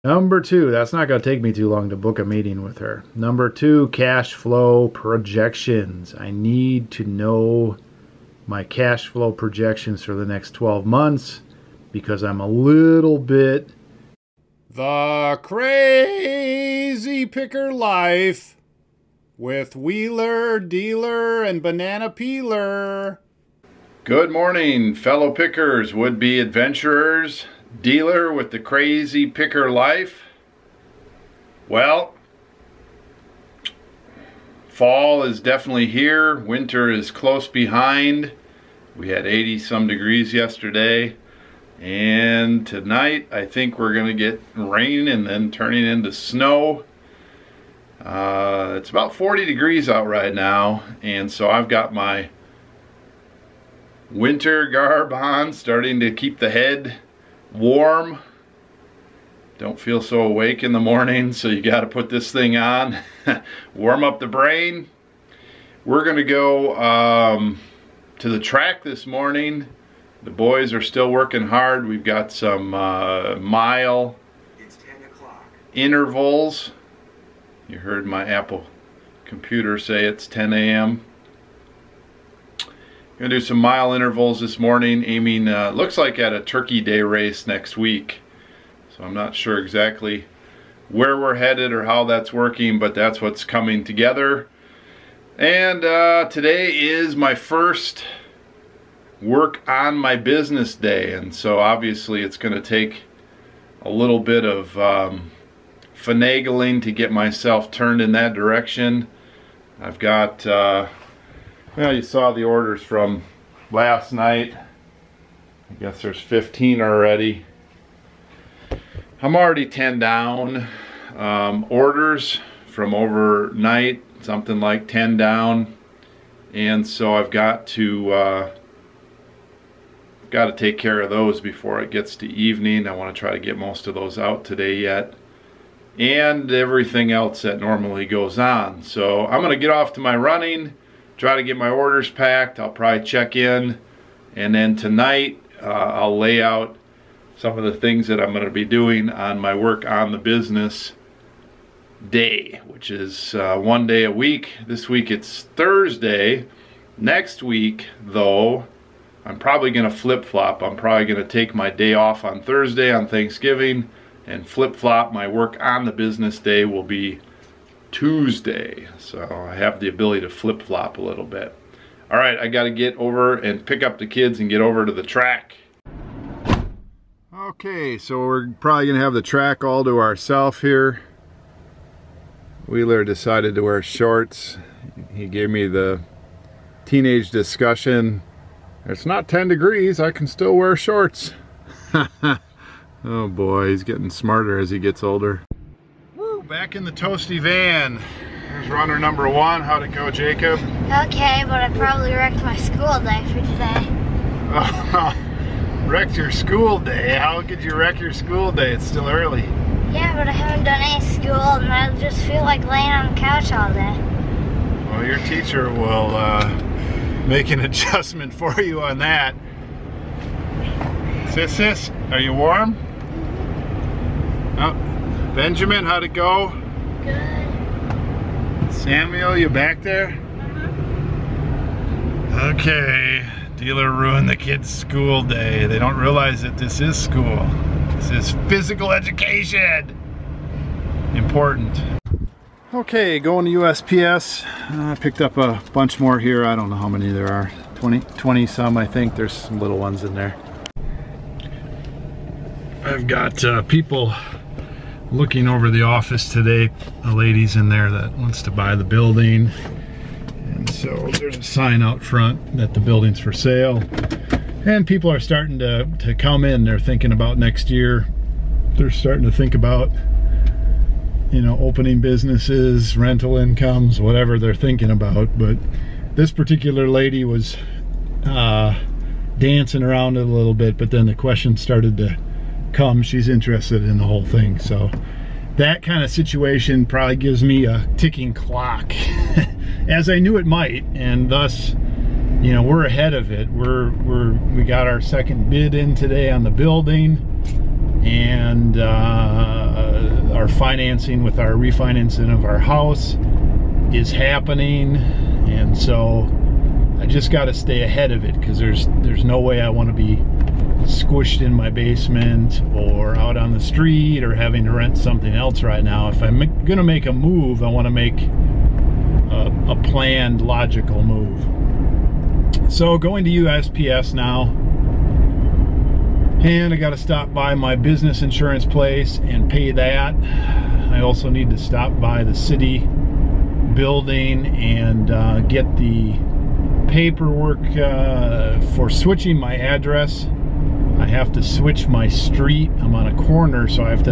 Number 2, that's not going to take me too long to book a meeting with her. Number 2, cash flow projections. I need to know my cash flow projections for the next 12 months because I'm a little bit the crazy picker life with Wheeler, Dealer, and Banana Peeler. Good morning, fellow pickers, would-be adventurers. Dealer with the crazy picker life. Well, fall is definitely here. Winter is close behind. We had 80 some degrees yesterday, and tonight I think we're gonna get rain and then turning into snow. It's about 40 degrees out right now, and so I've got my winter garb on, starting to keep the head warm. Don't feel so awake in the morning, so you got to put this thing on. Warm up the brain. We're gonna go to the track this morning. The boys are still working hard. We've got some mile intervals. You heard my Apple computer say it's 10 a.m. Gonna do some mile intervals this morning, aiming looks like at a Turkey Day race next week. So I'm not sure exactly where we're headed or how that's working, but that's what's coming together. And today is my first work on my business day, and so obviously it's going to take a little bit of finagling to get myself turned in that direction. I've got well, you saw the orders from last night. I guess there's 15 already. I'm already 10 down. Orders from overnight, something like 10 down. And so I've got to take care of those before it gets to evening. I want to try to get most of those out today yet. And everything else that normally goes on. So I'm going to get off to my running, try to get my orders packed. I'll probably check in, and then tonight I'll lay out some of the things that I'm going to be doing on my work on the business day, which is one day a week. This week it's Thursday. Next week, though, I'm probably going to flip-flop. I'm probably going to take my day off on Thursday on Thanksgiving and flip-flop. My work on the business day will be Tuesday, so I have the ability to flip-flop a little bit. All right, I got to get over and pick up the kids and get over to the track. Okay, so we're probably gonna have the track all to ourselves here. Wheeler decided to wear shorts. He gave me the teenage discussion. It's not 10 degrees, I can still wear shorts. Oh boy, he's getting smarter as he gets older. Back in the toasty van. There's runner number 1. How'd it go, Jacob? Okay, but I probably wrecked my school day for today. Wrecked your school day? How could you wreck your school day? It's still early. Yeah, but I haven't done any school and I just feel like laying on the couch all day. Well, your teacher will make an adjustment for you on that. Sis, are you warm? Oh. Benjamin, how'd it go? Good. Samuel, you back there? Okay, Dealer ruined the kids' school day. They don't realize that this is school. This is physical education. Important. Okay, going to USPS. I picked up a bunch more here. I don't know how many there are. 20 some, I think. There's some little ones in there. I've got people looking over the office today. A lady's in there that wants to buy the building, and so there's a sign out front that the building's for sale, and people are starting to come in. They're thinking about next year. They're starting to think about, you know, opening businesses, rental incomes, whatever they're thinking about. But this particular lady was dancing around it a little bit, but then the question started to come. She's interested in the whole thing. So that kind of situation probably gives me a ticking clock, as I knew it might, and thus, you know, we're ahead of it. We got our second bid in today on the building, and our financing with our refinancing of our house is happening, and so I just got to stay ahead of it, because there's no way I want to be squished in my basement or out on the street or having to rent something else right now. If I'm gonna make a move, I want to make a planned, logical move. So going to USPS now, and I got to stop by my business insurance place and pay that. I also need to stop by the city building and get the paperwork for switching my address. I have to switch my street. I'm on a corner, so I have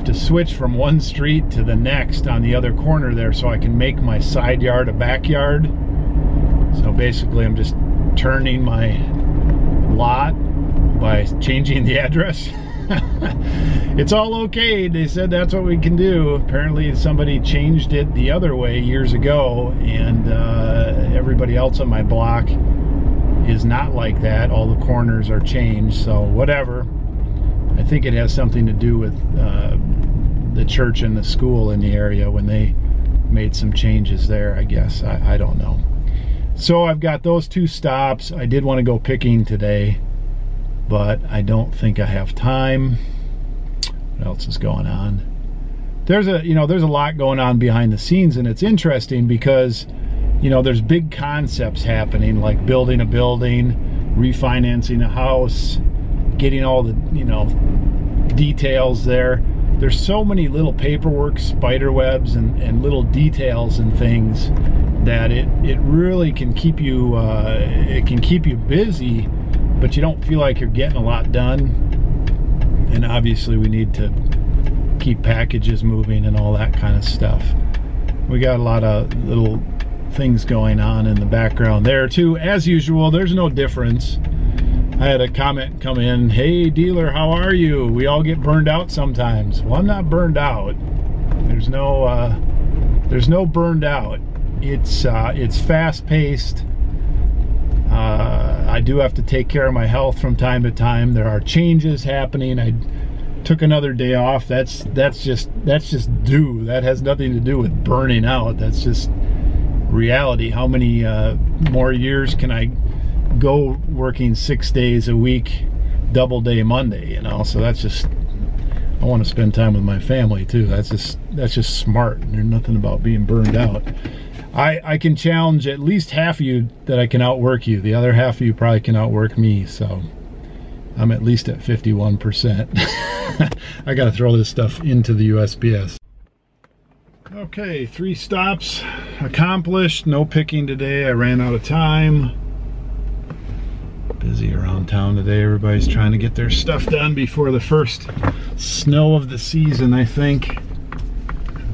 to switch from one street to the next on the other corner there, so I can make my side yard a backyard. So basically I'm just turning my lot by changing the address. It's all okay. They said that's what we can do. Apparently somebody changed it the other way years ago, and everybody else on my block is not like that. All the corners are changed, so whatever. I think it has something to do with the church and the school in the area when they made some changes there, I guess. I don't know. So I've got those two stops. I did want to go picking today, but I don't think I have time. What else is going on? There's a lot going on behind the scenes, and it's interesting because there's big concepts happening, like building a building, refinancing a house, getting all the details there. There's so many little paperwork spider webs and little details and things that it really can keep you busy, but you don't feel like you're getting a lot done. And obviously we need to keep packages moving and all that kind of stuff. We got a lot of little things going on in the background there too. As usual, there's no difference. I had a comment come in, "Hey dealer, how are you? We all get burned out sometimes." Well, I'm not burned out. There's no burned out. It's fast-paced. I do have to take care of my health from time to time. There are changes happening. I took another day off. That's just due. That has nothing to do with burning out. That's just reality. How many more years can I go working 6 days a week, double day Monday? So that's just, I want to spend time with my family too. That's just smart. There's nothing about being burned out. I can challenge at least half of you that I can outwork you. The other half of you probably can outwork me, so I'm at least at 51%. I gotta throw this stuff into the USPS. Okay, 3 stops accomplished. No picking today. I ran out of time. Busy around town today. Everybody's trying to get their stuff done before the first snow of the season, I think.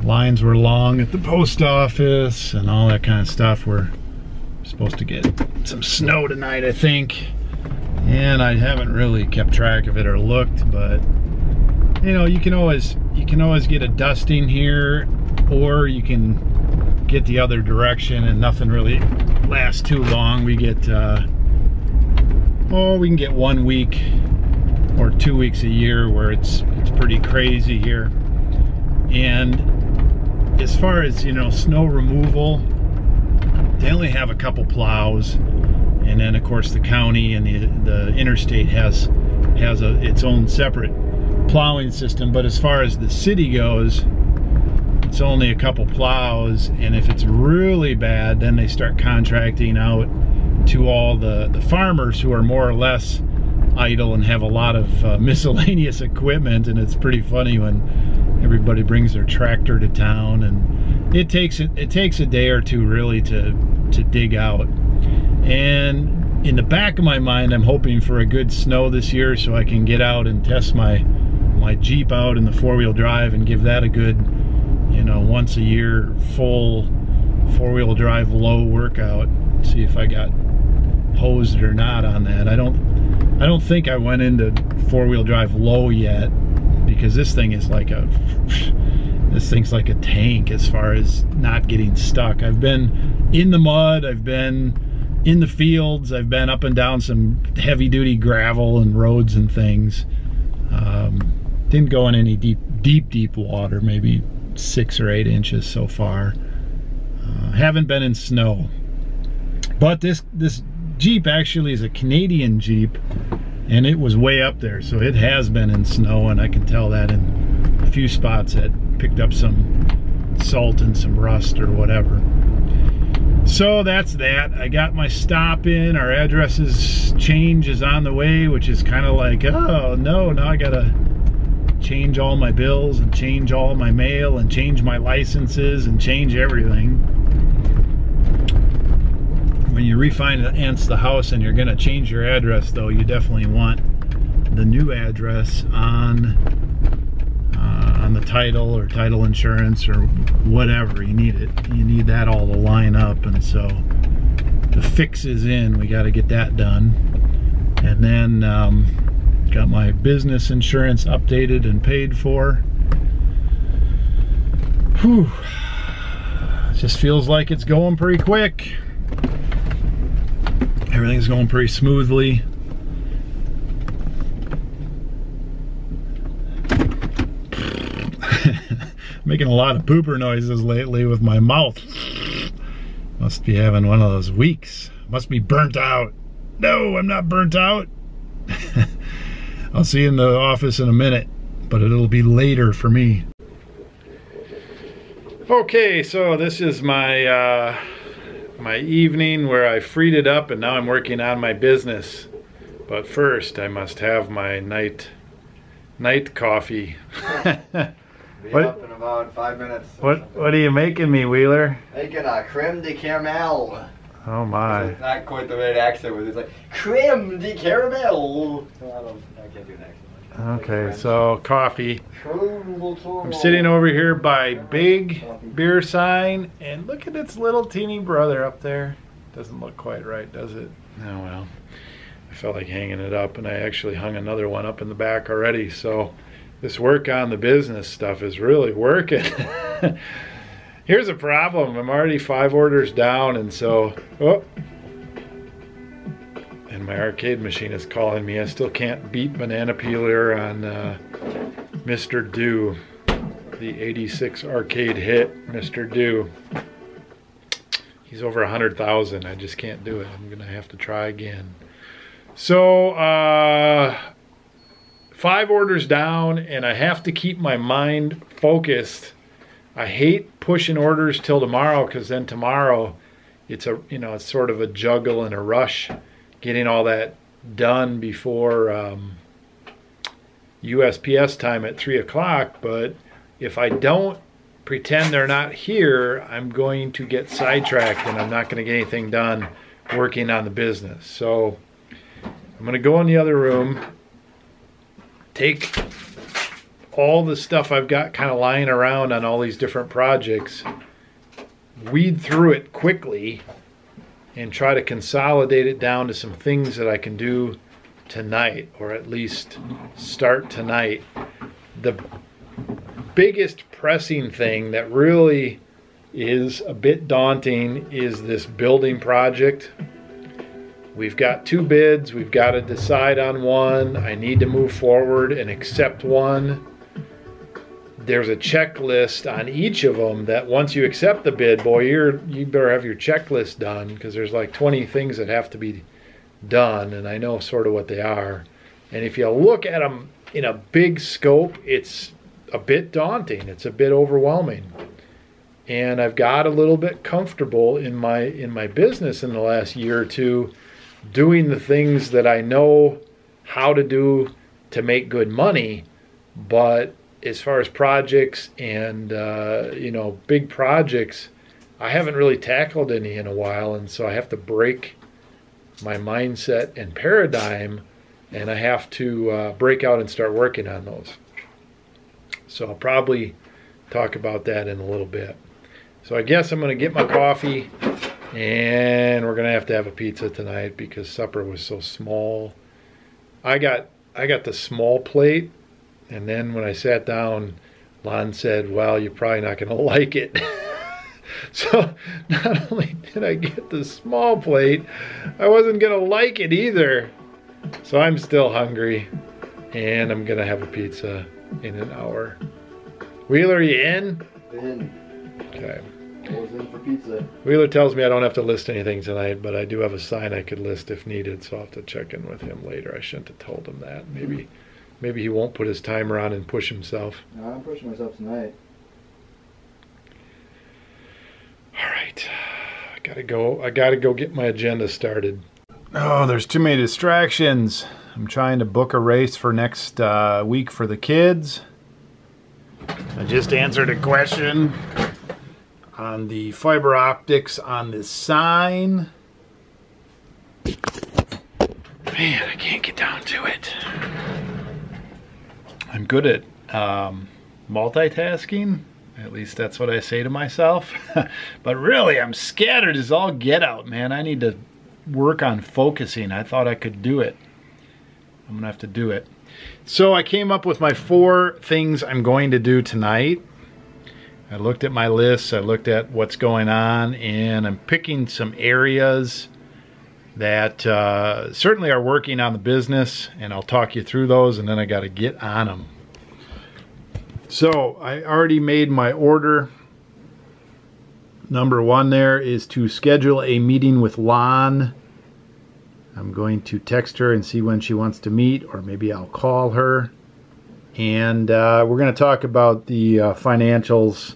Lines were long at the post office and all that kind of stuff. We're supposed to get some snow tonight, I think. And I haven't really kept track of it or looked, but you can always get a dusting here, or you can get the other direction and nothing really lasts too long. We get we can get 1 week or 2 weeks a year where it's pretty crazy here. And as far as snow removal, they only have a couple plows, and then of course the county and the interstate has its own separate plowing system. But as far as the city goes, it's only a couple plows, and if it's really bad, then they start contracting out to all the farmers who are more or less idle and have a lot of miscellaneous equipment. And it's pretty funny when everybody brings their tractor to town, and it takes a day or two really to dig out. And in the back of my mind, I'm hoping for a good snow this year so I can get out and test my Jeep out in the 4-wheel drive and give that a good once a year full 4-wheel drive low workout. See if I got hosed or not on that. I don't think I went into 4-wheel drive low yet, because this thing's like a tank as far as not getting stuck. I've been in the mud, I've been in the fields, I've been up and down some heavy duty gravel and roads and things. Didn't go in any deep deep water, maybe 6 or 8 inches so far. Haven't been in snow. But this Jeep actually is a Canadian Jeep, and it was way up there, so it has been in snow, and I can tell that in a few spots that picked up some salt and some rust or whatever. So that's that. I got my stop in. Our addresses change is on the way, which is kind of like, oh no, now I gotta change all my bills and change all my mail and change my licenses and change everything. When you refinance the house and you're gonna change your address, though, you definitely want the new address on the title or title insurance or whatever. You need it. You need that all to line up, and so the fix is in. We got to get that done, and then got my business insurance updated and paid for. Whew. It just feels like it's going pretty quick. Everything's going pretty smoothly. Making a lot of pooper noises lately with my mouth. Must be having one of those weeks. Must be burnt out. No, I'm not burnt out. I'll see you in the office in a minute, but it'll be later for me. Okay, so this is my my evening where I freed it up, and now I'm working on my business. But first, I must have my night coffee. Be up in about 5 minutes. What are you making me, Wheeler? Making a creme de caramel. Oh my. It's not quite the right accent, but it's like creme de caramel. I can't do an accent. Okay, so coffee. I'm sitting over here by Big Beer Sign, and look at its little teeny brother up there. Doesn't look quite right, does it? Oh well. I felt like hanging it up, and I actually hung another one up in the back already, so this work on the business stuff is really working. Here's a problem. I'm already 5 orders down, and so, oh, and my arcade machine is calling me. I still can't beat Banana Peeler on Mr. Do, the 86 arcade hit, Mr. Do. He's over 100,000. I just can't do it. I'm gonna have to try again. So, 5 orders down, and I have to keep my mind focused. I hate pushing orders till tomorrow, because then tomorrow it's it's sort of a juggle and a rush getting all that done before USPS time at 3 o'clock. But if I don't pretend they're not here, I'm going to get sidetracked and I'm not going to get anything done working on the business. So I'm going to go in the other room, take all the stuff I've got kind of lying around on all these different projects, weed through it quickly, and try to consolidate it down to some things that I can do tonight, or at least start tonight. The biggest pressing thing that really is a bit daunting is this building project. We've got 2 bids. We've got to decide on one. I need to move forward and accept one. There's a checklist on each of them that once you accept the bid, boy, you better have your checklist done, because there's like 20 things that have to be done, and I know sort of what they are. And if you look at them in a big scope, it's a bit daunting. It's a bit overwhelming. And I've got a little bit comfortable in my business in the last year or two, doing the things that I know how to do to make good money. But as far as projects and big projects, I haven't really tackled any in a while, and so I have to break my mindset and paradigm, and I have to break out and start working on those. So I'll probably talk about that in a little bit. So I guess I'm going to get my coffee, and we're going to have a pizza tonight because supper was so small. I got the small plate, and then when I sat down, Lon said, well, you're probably not going to like it. So not only did I get the small plate, I wasn't going to like it either. So I'm still hungry, and I'm going to have a pizza in an hour. Wheeler, you in? In. Okay. I was in for pizza. Wheeler tells me I don't have to list anything tonight, but I do have a sign I could list if needed, so I'll have to check in with him later. I shouldn't have told him that. Maybe he won't put his timer on and push himself. No, I'm pushing myself tonight. All right. I gotta go get my agenda started. Oh, there's too many distractions. I'm trying to book a race for next week for the kids. I just answered a question on the fiber optics on this sign. Man, I can't get down to it. I'm good at multitasking. At least that's what I say to myself. But really, I'm scattered as all get out, man. I need to work on focusing. I thought I could do it. I'm gonna have to do it. So I came up with my 4 things I'm going to do tonight. I looked at my list, I looked at what's going on, and I'm picking some areas that certainly are working on the business, and I'll talk you through those, and then I got to get on them. So I already made my order. Number 1 there is to schedule a meeting with Lon. I'm going to text her and see when she wants to meet, or maybe I'll call her. And we're going to talk about the financials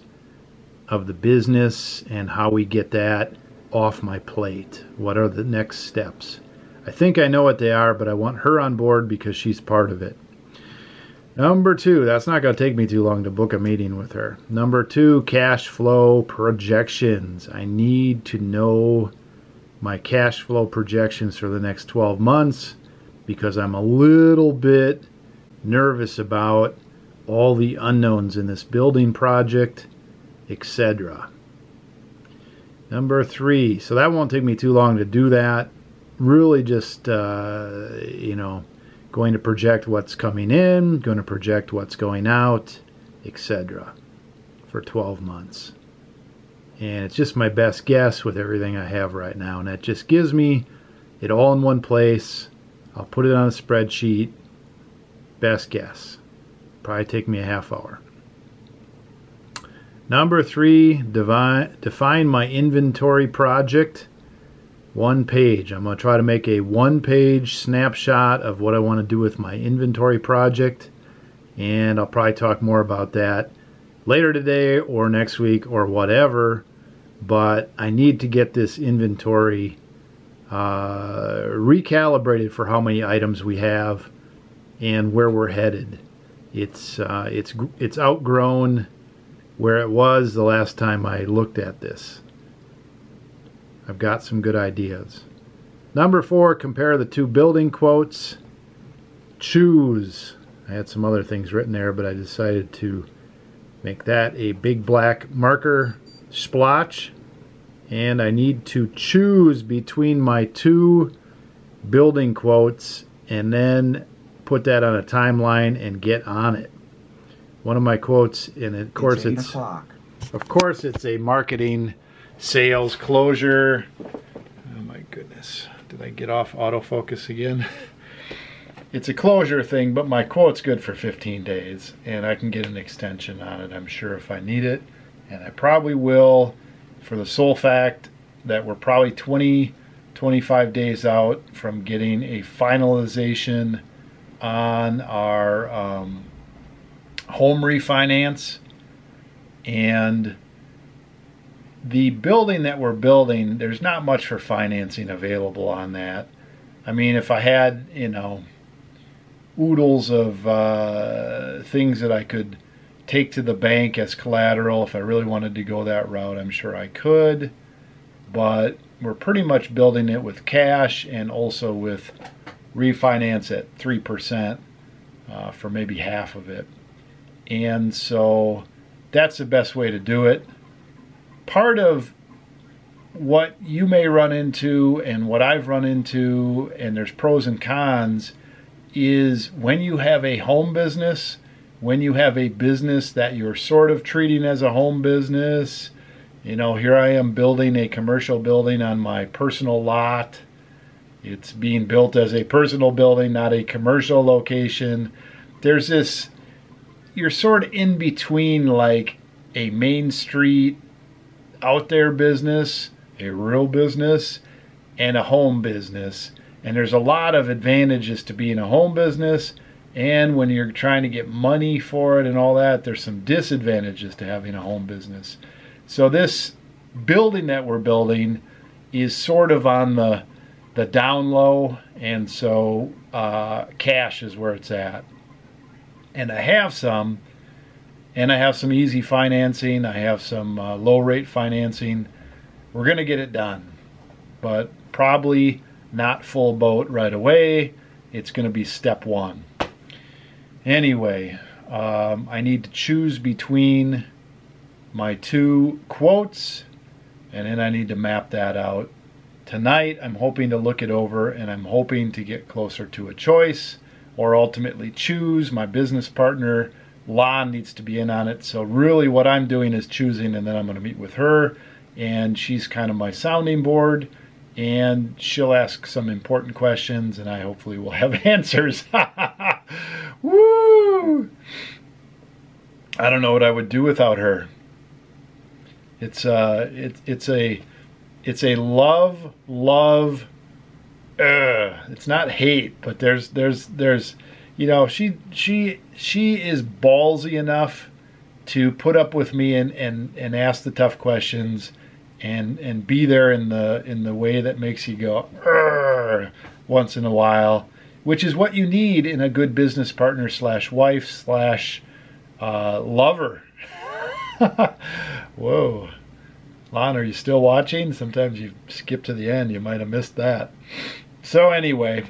of the business and how we get that off my plate. What are the next steps? I think I know what they are, but I want her on board because she's part of it. Number 2, that's not going to take me too long to book a meeting with her. Number 2, cash flow projections. I need to know my cash flow projections for the next 12 months because I'm a little bit nervous about all the unknowns in this building project, etc. Number 3, so that won't take me too long to do that. Really just, you know, going to project what's coming in, going to project what's going out, etc. for 12 months. And it's just my best guess with everything I have right now. And that just gives me it all in one place. I'll put it on a spreadsheet. Best guess. Probably take me a half hour. Number 3, define my inventory project. 1 page. I'm going to try to make a 1-page snapshot of what I want to do with my inventory project. And I'll probably talk more about that later today or next week or whatever. But I need to get this inventory recalibrated for how many items we have and where we're headed. It's outgrown where it was the last time I looked at this. I've got some good ideas. Number 4, compare the 2 building quotes. Choose. I had some other things written there, but I decided to make that a big black marker splotch. And I need to choose between my 2 building quotes and then put that on a timeline and get on it. One of my quotes, and of course it's a marketing sales closure. Oh my goodness. Did I get off autofocus again? It's a closure thing, but my quote's good for 15 days, and I can get an extension on it, I'm sure, if I need it. And I probably will, for the sole fact that we're probably 20-25 days out from getting a finalization on our home refinance. And the building that we're building, there's not much for financing available on that. I mean, if I had, you know, oodles of things that I could take to the bank as collateral, if I really wanted to go that route, I'm sure I could. But we're pretty much building it with cash and also with refinance at 3% for maybe half of it. And so that's the best way to do it. Part of what you may run into and what I've run into, and there's pros and cons, is when you have a home business, when you have a business that you're sort of treating as a home business. You know, here I am building a commercial building on my personal lot. It's being built as a personal building, not a commercial location. There's this you're sort of in between like a Main Street out there business, a real business, and a home business. And there's a lot of advantages to being a home business, and when you're trying to get money for it and all that, there's some disadvantages to having a home business. So this building that we're building is sort of on the down low, and so cash is where it's at. And I have some easy financing. I have some low rate financing. We're going to get it done, but probably not full boat right away. It's going to be step one. Anyway, I need to choose between my two quotes, and then I need to map that out. Tonight, I'm hoping to look it over, and I'm hoping to get closer to a choice, or ultimately choose. My business partner, Lon, needs to be in on it. So really what I'm doing is choosing, and then I'm going to meet with her, and she's kind of my sounding board, and she'll ask some important questions, and I hopefully will have answers. Woo! I don't know what I would do without her. It's a love. It's not hate, but there's you know, she is ballsy enough to put up with me and ask the tough questions and be there in the way that makes you go once in a while, which is what you need in a good business partner / wife / lover. Whoa. Lon, are you still watching? Sometimes you skip to the end. You might have missed that. So anyway,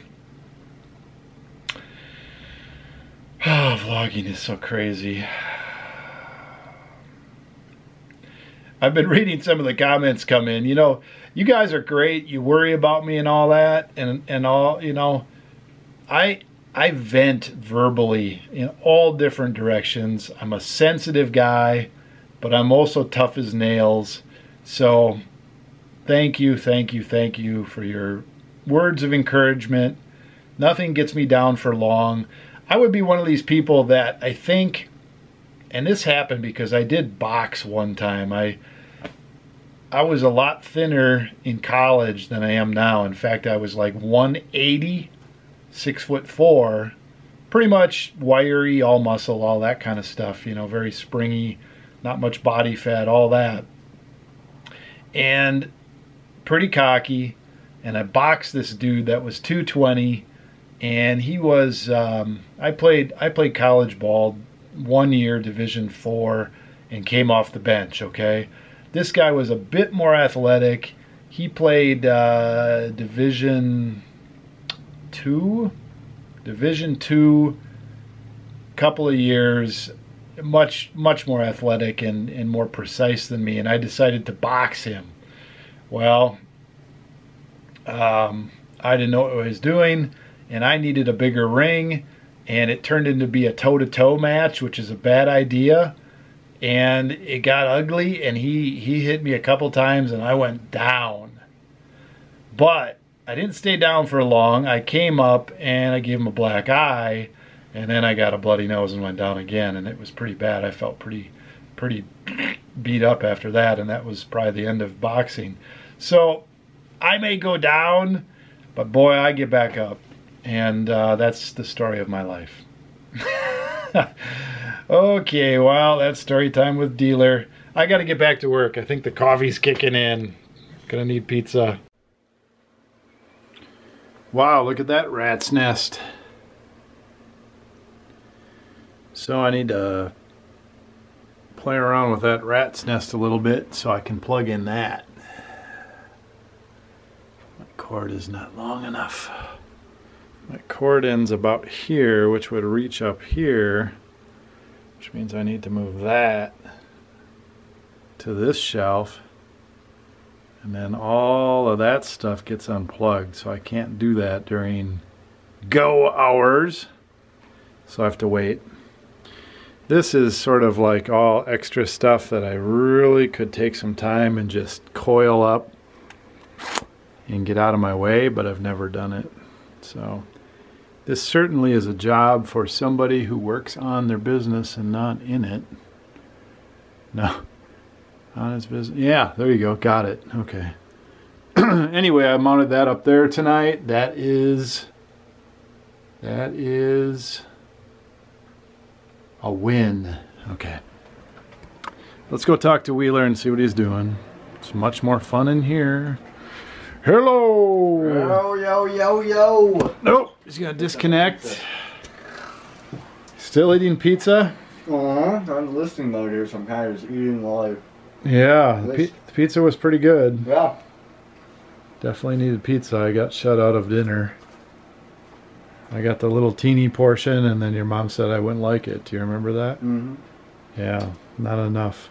vlogging is so crazy. I've been reading some of the comments come in. You know, you guys are great. You worry about me and all that, and all, you know. I vent verbally in all different directions. I'm a sensitive guy, but I'm also tough as nails. So thank you for your words of encouragement. Nothing gets me down for long. I would be one of these people that I think, and this happened because I did box one time. I was a lot thinner in college than I am now. In fact, I was like 180, 6'4", pretty much wiry, all muscle, all that kind of stuff, you know, very springy, not much body fat, all that. And pretty cocky, and I boxed this dude that was 220, and he was I played college ball 1 year, Division IV, and came off the bench. Okay, this guy was a bit more athletic. He played Division II, couple of years. Much more athletic and more precise than me, and I decided to box him. Well, I didn't know what I was doing, and I needed a bigger ring, and it turned into be a toe-to-toe match, which is a bad idea, and it got ugly, and he hit me a couple times, and I went down. But I didn't stay down for long. I came up, and I gave him a black eye, and then I got a bloody nose and went down again, and it was pretty bad. I felt pretty beat up after that, and that was probably the end of boxing. So I may go down, but boy, I get back up, and that's the story of my life. Okay, well, that's story time with Dealer. I got to get back to work. I think the coffee's kicking in. Gonna need pizza. Wow, look at that rat's nest. So I need to play around with that rat's nest a little bit so I can plug in that. My cord is not long enough. My cord ends about here, which would reach up here, which means I need to move that to this shelf, and then all of that stuff gets unplugged, so I can't do that during go hours, so I have to wait. This is sort of like all extra stuff that I really could take some time and just coil up and get out of my way, but I've never done it. So This certainly is a job for somebody who works on their business and not in it. No. On his business. Yeah, there you go. Got it. Okay. Anyway, I mounted that up there tonight. That is a win. Okay. Let's go talk to Wheeler and see what he's doing. It's much more fun in here. Hello. Yo, yo, yo, yo. Nope. He's gonna disconnect. Still eating pizza? I'm in listening mode here, so I'm kind of just eating live. Yeah, the pizza was pretty good. Yeah. Definitely needed pizza. I got shut out of dinner. I got the little teeny portion, and then your mom said I wouldn't like it. Do you remember that? Mm-hmm. Yeah, not enough.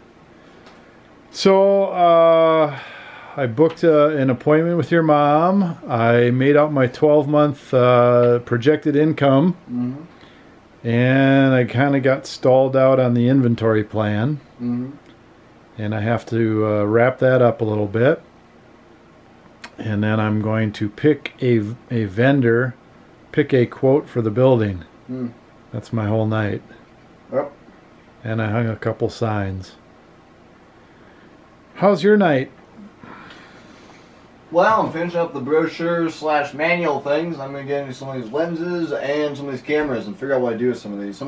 So, I booked an appointment with your mom. I made out my 12-month projected income. Mm-hmm. And I kind of got stalled out on the inventory plan. Mm-hmm. And I have to wrap that up a little bit. And then I'm going to pick a vendor, pick a quote for the building. Mm. That's my whole night. Yep. And I hung a couple signs. How's your night? Well, I'm finishing up the brochure / manual things. I'm going to get into some of these lenses and some of these cameras and figure out what I do with some of these.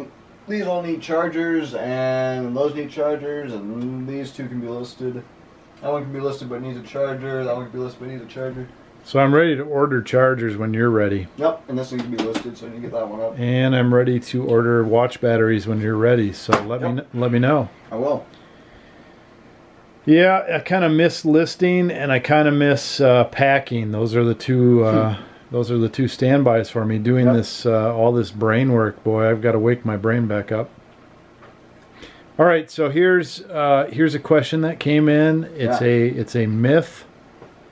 These all need chargers, and those need chargers, and these two can be listed. That one can be listed but needs a charger. That one can be listed but needs a charger. So I'm ready to order chargers when you're ready. Yep, and this one can be listed, so I need to get that one up. And I'm ready to order watch batteries when you're ready. So let me know. I will. Yeah, I kind of miss listing, and I kind of miss packing. Those are the two. Those are the two standbys for me. Doing this, all this brain work. Boy, I've got to wake my brain back up. All right, so here's a question that came in. It's a myth.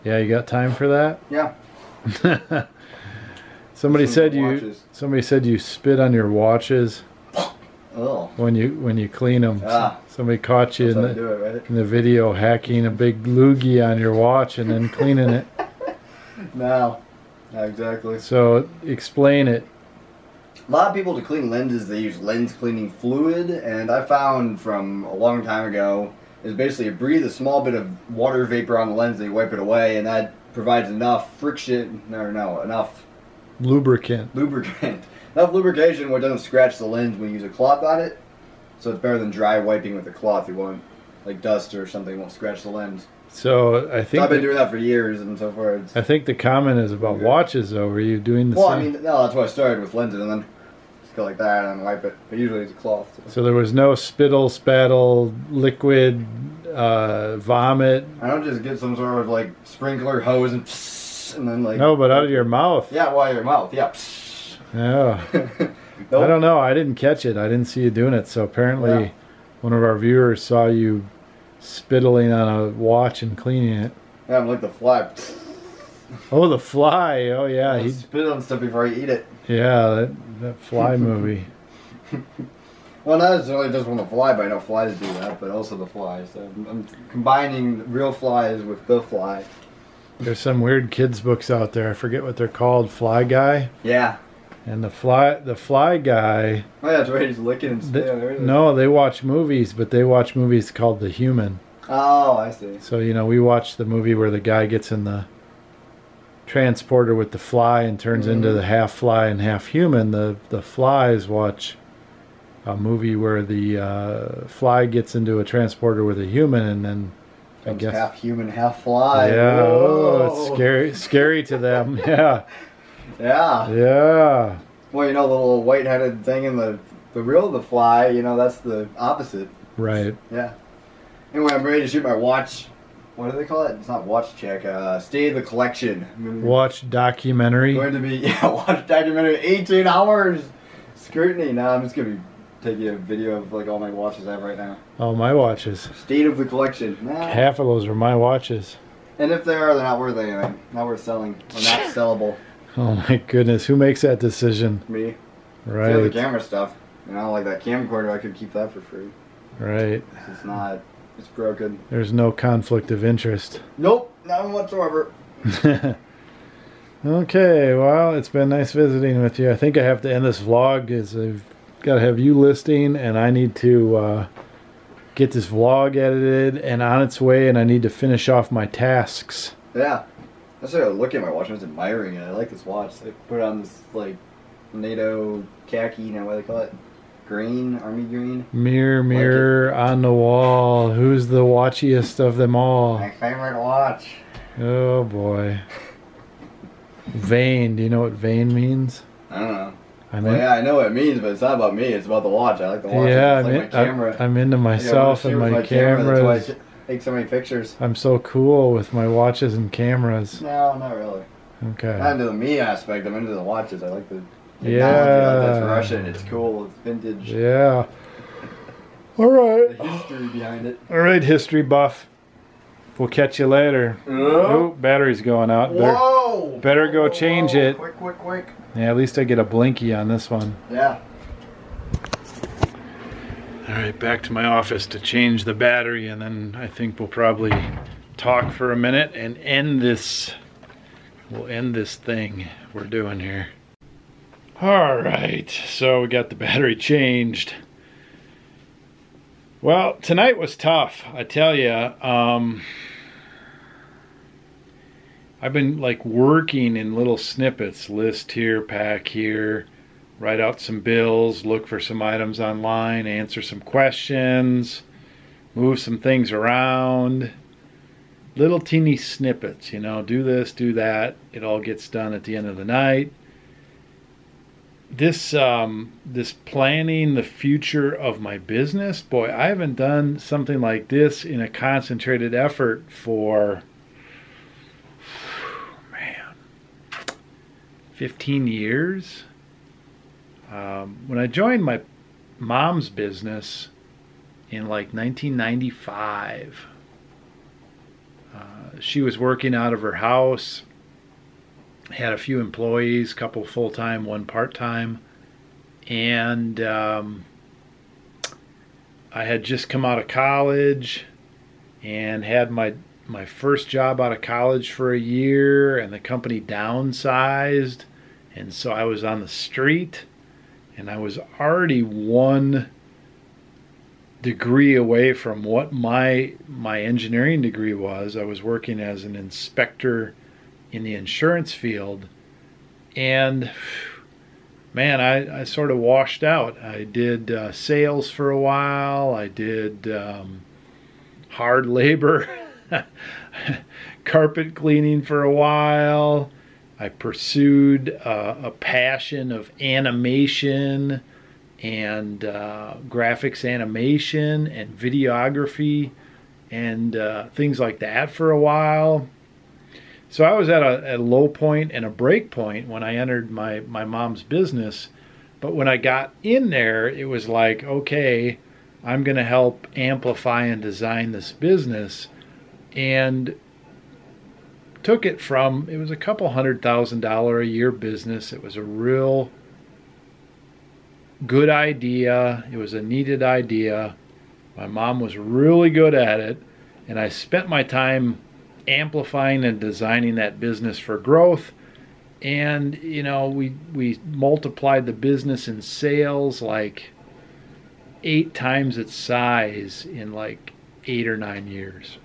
Yeah, you got time for that? Yeah. Somebody said you spit on your watches. Oh. When you clean them. Somebody caught you in the video hacking a big loogie on your watch and then cleaning it. No, not exactly. So explain it. A lot of people to clean lenses, they use lens cleaning fluid, and I found from a long time ago is basically you breathe a small bit of water vapor on the lens and you wipe it away, and that provides enough friction, enough lubricant. Enough lubrication where it doesn't scratch the lens when you use a cloth on it. So it's better than dry wiping with a cloth. You won't, like dust or something won't scratch the lens. So I think I've been doing that for years and so forth. I think the comment is about watches though. Were you doing the same? Well, I mean, no, that's why I started with lenses and then just go like that and then wipe it. But usually it's a cloth. So there was no spittle, spattle, liquid, vomit. I don't just get some sort of like sprinkler hose and then like. No, but out of your mouth. Yeah, well, your mouth. Yeah. Yeah. Nope. I don't know. I didn't catch it. I didn't see you doing it. So apparently, one of our viewers saw you spittling on a watch and cleaning it. Yeah, I'm like the fly. Oh, the fly. Oh, yeah. He spit on stuff before I eat it. Yeah, that fly movie. Well, not necessarily just from the fly, but I know flies do that, but also the fly. So I'm combining real flies with the fly. There's some weird kids books out there. I forget what they're called. Fly Guy. Yeah. And the fly guy. Oh, yeah, that's right. He's licking and spitting on everything. No, they watch movies, but they watch movies called The Human. Oh, I see. So, we watched the movie where the guy gets in the transporter with the fly and turns into the half fly and half human. The flies watch a movie where the fly gets into a transporter with a human and then I guess half human, half fly. Yeah, Whoa. It's scary to them. Yeah. Yeah. Yeah. Well, the little white-headed thing in the fly, that's the opposite. Right. Yeah. Anyway, I'm ready to shoot my watch. What do they call it? It's not watch check. State of the collection. Watch documentary. Going to be watch documentary. 18 hours scrutiny. Now I'm just gonna be taking a video of like all my watches I have right now. Oh, my watches. State of the collection. Half of those are my watches. And if they are, they're not worth anything. Not worth selling. Or not sellable. Oh my goodness, who makes that decision? Me. Right. The camera stuff. Like that camcorder, I could keep that for free. Right. It's not. It's broken. There's no conflict of interest. Nope, none whatsoever. Okay, well, it's been nice visiting with you. I think I have to end this vlog as I've got to have you listing, and I need to get this vlog edited and on its way, and I need to finish off my tasks. Yeah. I started looking at my watch and I was admiring it. I like this watch. They put on this, like, NATO khaki, you know what they call it? Green, army green. Mirror, mirror on the wall. Who's the watchiest of them all? My favorite watch. Oh, boy. Vain. Do you know what vain means? I don't know. Well, yeah, I know what it means, but it's not about me. It's about the watch. I like the watch. Yeah, it's like my camera. I'm into myself and my cameras. That's why I take so many pictures. I'm so cool with my watches and cameras. No, not really. Okay. Not into the me aspect. I'm into the watches. I like the technology. Yeah. That's Russian. It's cool. It's vintage. Yeah. All right. The history behind it. All right, history buff. We'll catch you later. Oh, battery's going out. Whoa! Better go change it. Quick, quick, quick. Yeah, at least I get a blinky on this one. Yeah. All right, back to my office to change the battery, and then I think we'll probably talk for a minute and end this. We'll end this thing we're doing here. All right, so we got the battery changed. Well, tonight was tough, I tell you. I've been like working in little snippets, list here, pack here, write out some bills, look for some items online, answer some questions, move some things around. Little teeny snippets, you know, do this, do that. It all gets done at the end of the night. This planning the future of my business, boy, I haven't done something like this in a concentrated effort for 15 years. When I joined my mom's business in like 1995, she was working out of her house, had a few employees, couple full-time, one part-time, and I had just come out of college and had my first job out of college for a year, and the company downsized, and so I was on the street, and I was already one degree away from what my engineering degree was. I was working as an inspector in the insurance field, and man, I sort of washed out. I did sales for a while. I did hard labor, carpet cleaning for a while. I pursued a passion of animation and graphics animation and videography and things like that for a while. So I was at a low point and a break point when I entered my mom's business. But when I got in there, it was like, okay, I'm going to help amplify and design this business. And took it from, it was a couple $100,000 a year business. It was a real good idea. It was a needed idea. My mom was really good at it. And I spent my time amplifying and designing that business for growth. And, you know, we multiplied the business in sales like 8 times its size in like 8 or 9 years.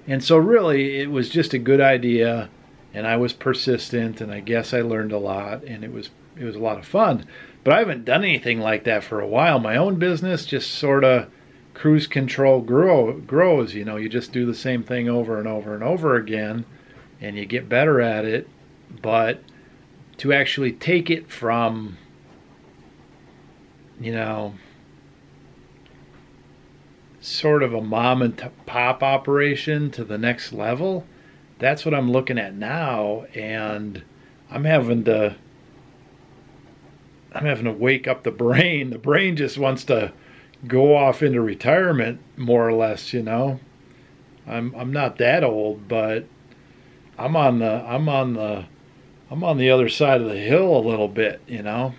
And so really it was just a good idea, and I was persistent, and I guess I learned a lot, and it was a lot of fun. But I haven't done anything like that for a while. My own business just sort of cruise control grows. You know, you just do the same thing over and over and over again, and you get better at it. But to actually take it from, you know, sort of a mom and pop operation to the next level, that's what I'm looking at now. And I'm having to wake up the brain. The brain just wants to go off into retirement, more or less, you know. I'm not that old, but I'm on the other side of the hill a little bit, you know.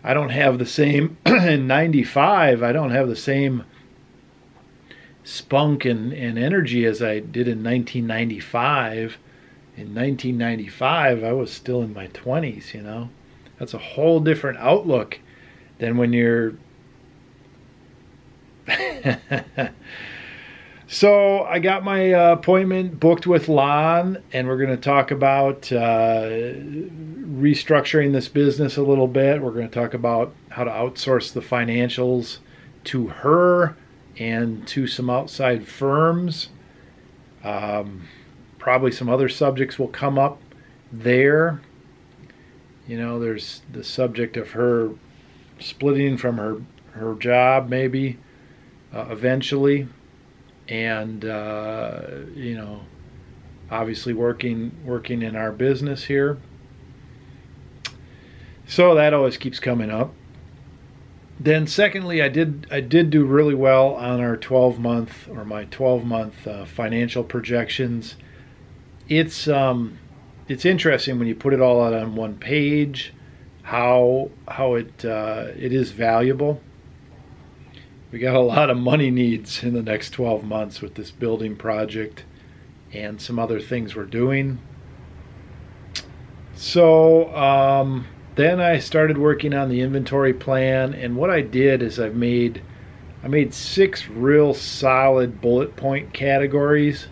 I don't have the same in 95, I don't have the same spunk and energy as I did in 1995. In 1995, I was still in my 20s, you know. That's a whole different outlook than when you're... So I got my appointment booked with Lon, and we're going to talk about restructuring this business a little bit. We're going to talk about how to outsource the financials to her and to some outside firms. Probably some other subjects will come up there. You know, there's the subject of her splitting from her job maybe eventually, and you know, obviously working in our business here. So that always keeps coming up. Then secondly, I did do really well on our 12-month or my 12-month financial projections. It's interesting when you put it all out on one page how it is valuable. We got a lot of money needs in the next 12 months with this building project and some other things we're doing. So then I started working on the inventory plan, and what I did is I made 6 real solid bullet point categories,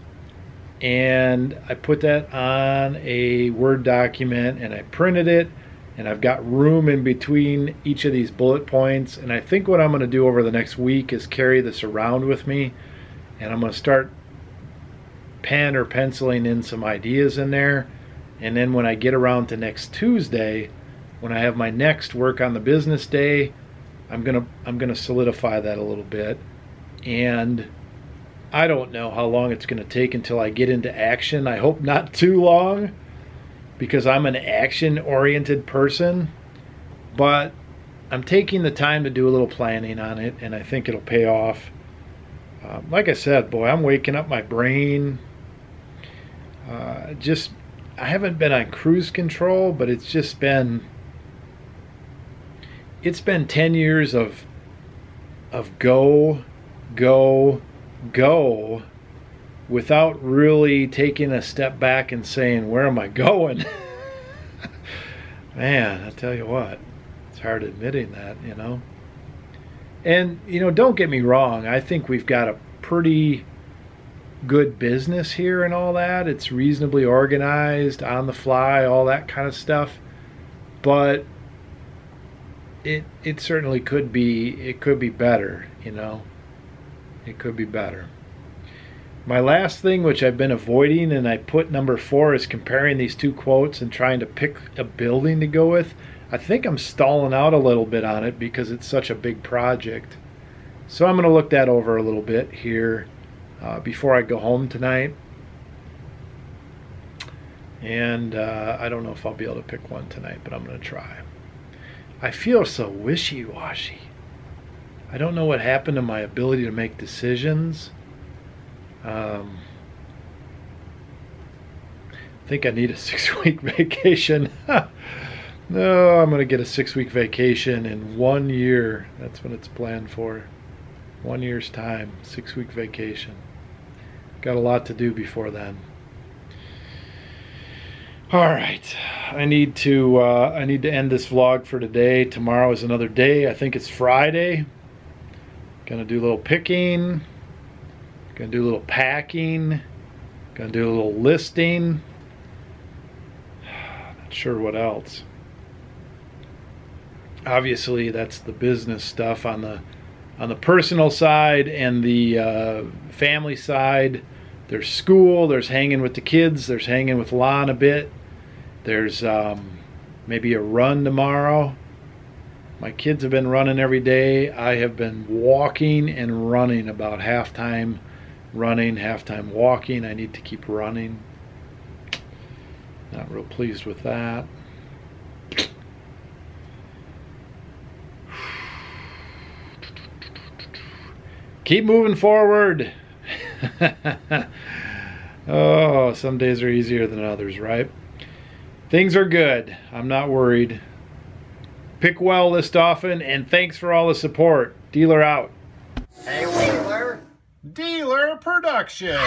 and I put that on a Word document and I printed it, and I've got room in between each of these bullet points. And I think what I'm going to do over the next week is carry this around with me, and I'm going to start pen or penciling in some ideas in there. And then when I get around to next Tuesday, when I have my next work on the business day, I'm gonna solidify that a little bit. And I don't know how long it's going to take until I get into action. I hope not too long, because I'm an action-oriented person. But I'm taking the time to do a little planning on it, and I think it'll pay off. Like I said, boy, I'm waking up my brain. I haven't been on cruise control, but it's been 10 years of go without really taking a step back and saying, where am I going? Man, I tell you what, it's hard admitting that, you know. And, you know, don't get me wrong, I think we've got a pretty good business here and all that. It's reasonably organized, on the fly, all that kind of stuff. But it certainly could be better, you know. It could be better. My last thing, which I've been avoiding, and I put number 4, is comparing these 2 quotes and trying to pick a building to go with. I think I'm stalling out a little bit on it because it's such a big project. So I'm going to look that over a little bit here before I go home tonight. And I don't know if I'll be able to pick one tonight, but I'm going to try. I feel so wishy-washy. I don't know what happened to my ability to make decisions. I think I need a 6-week vacation. No, I'm going to get a 6-week vacation in 1 year. That's what it's planned for. 1 year's time, 6-week vacation. Got a lot to do before then. All right, I need to end this vlog for today. Tomorrow is another day. I think it's Friday. Gonna do a little picking. Gonna do a little packing. Gonna do a little listing. Not sure what else. Obviously, that's the business stuff. On the personal side and the family side, there's school, there's hanging with the kids, there's hanging with Lon a bit. There's maybe a run tomorrow. My kids have been running every day. I have been walking and running, about halftime running, halftime walking. I need to keep running. Not real pleased with that. Keep moving forward. Oh, some days are easier than others, right? Things are good. I'm not worried. Pick well list often, and thanks for all the support. Dealer out. Hey, Wheeler. Dealer Production.